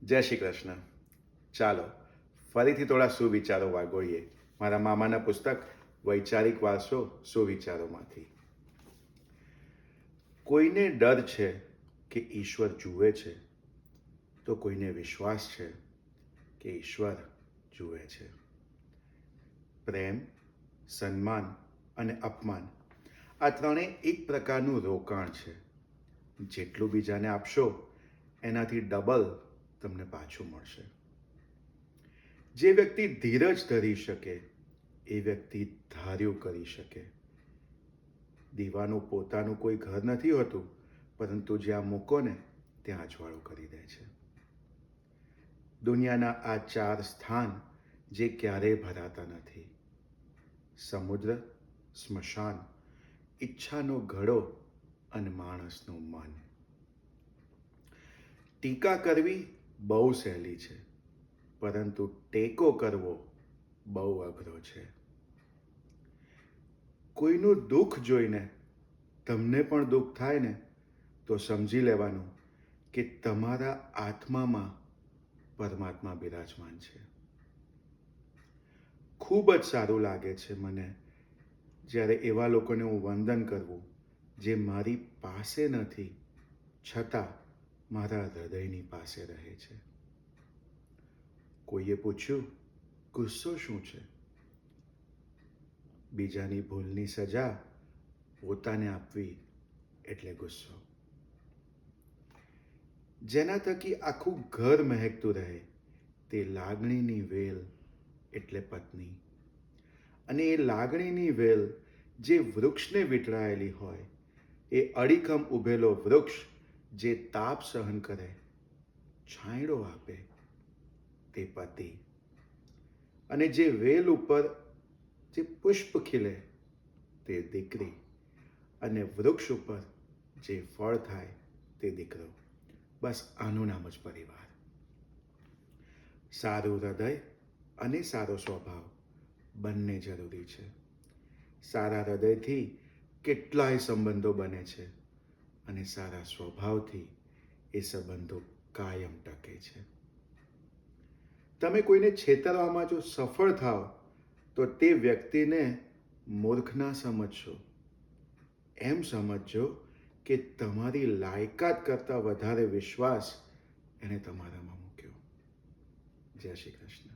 જય શ્રી કૃષ્ણ. ચાલો ફરીથી થોડા સુવિચારો વાગોળીએ મારા મામાના પુસ્તક વૈચારિક વારસો સુવિચારોમાંથી. કોઈને ડર છે કે ઈશ્વર જુએ છે, તો કોઈને વિશ્વાસ છે કે ઈશ્વર જુએ છે. પ્રેમ, સન્માન અને અપમાન આ ત્રણેય એક પ્રકારનું રોકાણ છે. જેટલું બીજાને આપશો એનાથી ડબલ તમને પાછું મળશે. જે વ્યક્તિ ધીરજ ધરી શકે એ વ્યક્તિ ધાર્યું કરી શકે. દીવાનું પોતાનું કોઈ ઘર નથી હોતું, પરંતુ જ્યાં મૂકો ને ત્યાં અજવાળું કરી દે છે. દુનિયાના આ 4 સ્થાન જે ક્યારેય ભરાતા નથી: સમુદ્ર, સ્મશાન, ઈચ્છાનો ઘડો અને માણસનું મન. ટીકા કરવી બહુ સહેલી છે, પરંતુ ટેકો કરવો બહુ અઘરો છે. કોઈનું દુઃખ જોઈને તમને પણ દુઃખ થાય ને તો સમજી લેવાનું કે તમારા આત્મામાં પરમાત્મા બિરાજમાન છે. ખૂબ જ સારું લાગે છે મને જ્યારે એવા લોકોને હું વંદન કરું જે મારી પાસે નથી છતાં મારા હૃદયની પાસે રહે છે. કોઈએ પૂછ્યું, ગુસ્સો શું છે? બીજાની ભૂલની સજા પોતાને આપવી એટલે ગુસ્સો. જેના થકી આખું ઘર મહેકતું રહે તે લાગણીની વેલ એટલે પત્ની. અને એ લાગણીની વેલ જે વૃક્ષને વીંટળાયેલી હોય, એ અડીખમ ઊભેલો વૃક્ષ જે તાપ સહન કરે, છાંયડો આપે, તે પતિ. અને જે વેલ ઉપર જે પુષ્પ ખીલે તે દીકરી. અને વૃક્ષ ઉપર જે ફળ થાય તે દીકરો. બસ આનું નામ જ પરિવાર. સારું હૃદય અને સારો સ્વભાવ બંને જરૂરી છે. સારા હૃદયથી કેટલાય સંબંધો બને છે અને સારા સ્વભાવથી એ સંબંધો કાયમ ટકે છે. તમે કોઈને છેતરવામાં જો સફળ થાવ તો તે વ્યક્તિને મૂર્ખ ના સમજશો. એમ સમજજો કે તમારી લાયકાત કરતાં વધારે વિશ્વાસ એને તમારામાં મૂક્યો. જય શ્રી કૃષ્ણ.